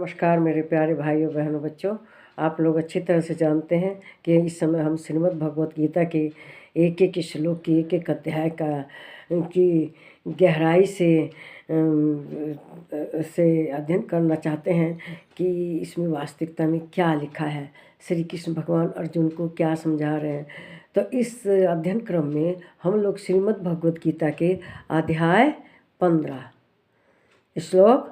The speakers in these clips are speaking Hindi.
नमस्कार मेरे प्यारे भाइयों बहनों बच्चों। आप लोग अच्छी तरह से जानते हैं कि इस समय हम श्रीमद् भगवत गीता के एक एक श्लोक की एक एक अध्याय का की गहराई से अध्ययन करना चाहते हैं कि इसमें वास्तविकता में क्या लिखा है, श्री कृष्ण भगवान अर्जुन को क्या समझा रहे हैं। तो इस अध्ययन क्रम में हम लोग श्रीमद् भगवत गीता के अध्याय 15 श्लोक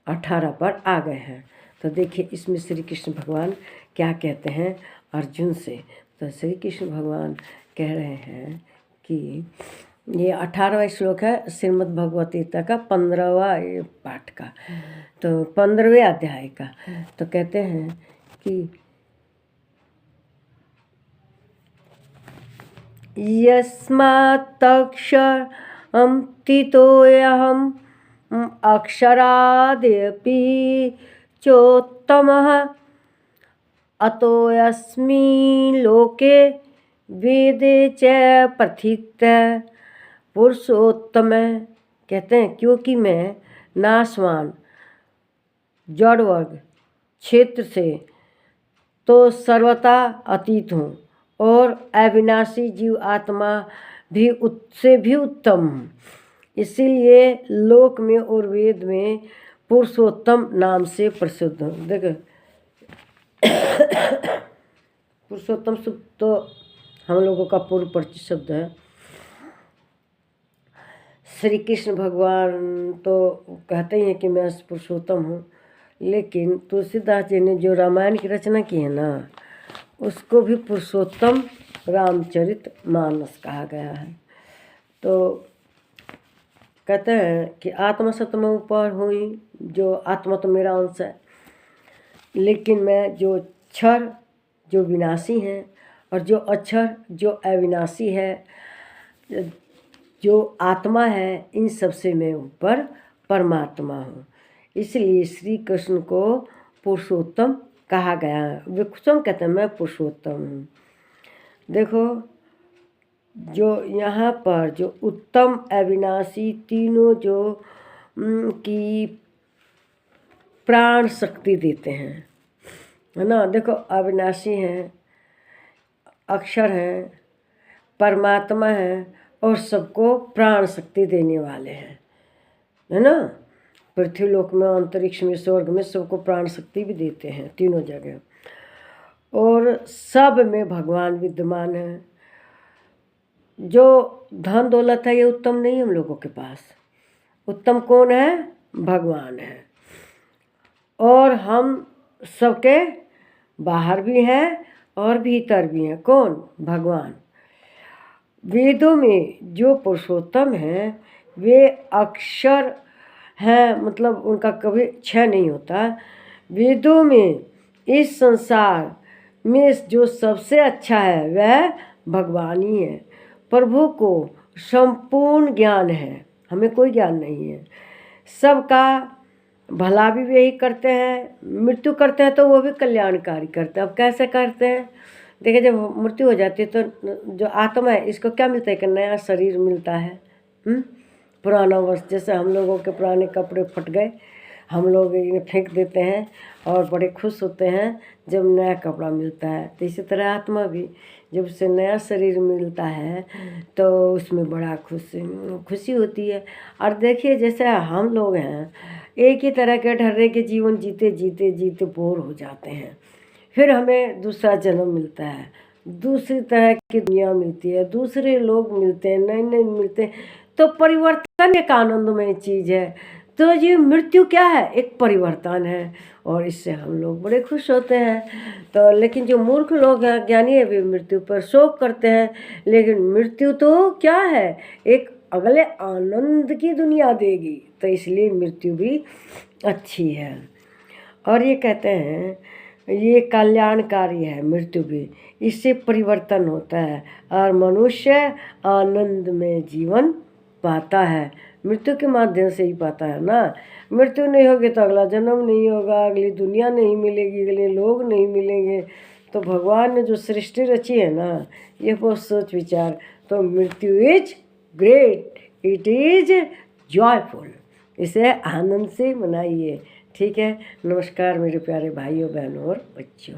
18 पर आ गए हैं। तो देखिए इसमें श्री कृष्ण भगवान क्या कहते हैं अर्जुन से। तो श्री कृष्ण भगवान कह रहे हैं कि ये 18वां श्लोक है श्रीमद् भगवत गीता का 15वां पाठ का, तो 15वें अध्याय का। तो कहते हैं कि यस्मात्तक्षरं तितोऽहम् अक्षरादपि चोत्तमः अतोऽस्मि लोके वेदे च प्रथितः पुरुषोत्तम। कहते हैं क्योंकि मैं नाशवान जड़ वर्ग क्षेत्र से तो सर्वथा अतीत हूँ और अविनाशी जीव आत्मा भी उससे भी उत्तम हूँ। इसीलिए लोक में और वेद में पुरुषोत्तम नाम से प्रसिद्ध हूँ। देखो पुरुषोत्तम शब्द तो हम लोगों का पूर्व परिचित शब्द है। श्री कृष्ण भगवान तो कहते ही हैं कि मैं पुरुषोत्तम हूँ, लेकिन तुलसीदास जी ने जो रामायण की रचना की है ना, उसको भी पुरुषोत्तम रामचरित मानस कहा गया है। तो कहते हैं कि आत्मा सत्य में ऊपर हुई, जो आत्मा तो मेरा अंश है, लेकिन मैं जो क्षर जो विनाशी हैं और जो अक्षर जो अविनाशी है, जो आत्मा है, इन सब से मैं ऊपर परमात्मा हूँ। इसलिए श्री कृष्ण को पुरुषोत्तम कहा गया है। वे स्वयं कहते हैं मैं पुरुषोत्तम हूँ। देखो जो यहाँ पर जो उत्तम अविनाशी तीनों जो की प्राण शक्ति देते हैं, है ना। देखो अविनाशी हैं, अक्षर हैं, परमात्मा हैं और सबको प्राण शक्ति देने वाले हैं, है ना। पृथ्वी लोक में, अंतरिक्ष में, स्वर्ग में सबको प्राण शक्ति भी देते हैं तीनों जगह, और सब में भगवान विद्यमान है। जो धन दौलत है ये उत्तम नहीं हम लोगों के पास। उत्तम कौन है? भगवान है। और हम सबके बाहर भी हैं और भीतर भी हैं। कौन? भगवान। वेदों में जो पुरुषोत्तम हैं वे अक्षर हैं, मतलब उनका कभी क्षय नहीं होता। वेदों में इस संसार में जो सबसे अच्छा है वह भगवान ही है। प्रभु को संपूर्ण ज्ञान है, हमें कोई ज्ञान नहीं है। सबका भला भी यही करते हैं, मृत्यु करते हैं तो वो भी कल्याणकारी करते हैं। अब कैसे करते हैं? देखिए जब मृत्यु हो जाती है तो जो आत्मा है इसको क्या मिलता है? कि नया शरीर मिलता है। पुराना वस्त्र, जैसे हम लोगों के पुराने कपड़े फट गए, हम लोग इन्हें फेंक देते हैं और बड़े खुश होते हैं जब नया कपड़ा मिलता है। तो इसी तरह आत्मा भी जब उसे नया शरीर मिलता है तो उसमें बड़ा खुशी होती है। और देखिए जैसे हम लोग हैं, एक ही तरह के ढर्रे के जीवन जीते जीते जीते बोर हो जाते हैं, फिर हमें दूसरा जन्म मिलता है, दूसरी तरह की दुनिया मिलती है, दूसरे लोग मिलते हैं, नए नए मिलते हैं। तो परिवर्तन एक आनंदमय चीज़ है। तो ये मृत्यु क्या है? एक परिवर्तन है और इससे हम लोग बड़े खुश होते हैं। तो लेकिन जो मूर्ख लोग हैं, ज्ञानी है, वे मृत्यु पर शोक करते हैं। लेकिन मृत्यु तो क्या है? एक अगले आनंद की दुनिया देगी। तो इसलिए मृत्यु भी अच्छी है। और ये कहते हैं ये कल्याणकारी है मृत्यु भी, इससे परिवर्तन होता है और मनुष्य आनंद में जीवन पाता है। मृत्यु के माध्यम से ही पाता है ना। मृत्यु नहीं होगी तो अगला जन्म नहीं होगा, अगली दुनिया नहीं मिलेगी, अगले लोग नहीं मिलेंगे। तो भगवान ने जो सृष्टि रची है ना, ये बहुत सोच विचार। तो मृत्यु is great, it is joyful. इसे आनंद से मनाइए। ठीक है। नमस्कार मेरे प्यारे भाइयों, बहनों और बच्चों।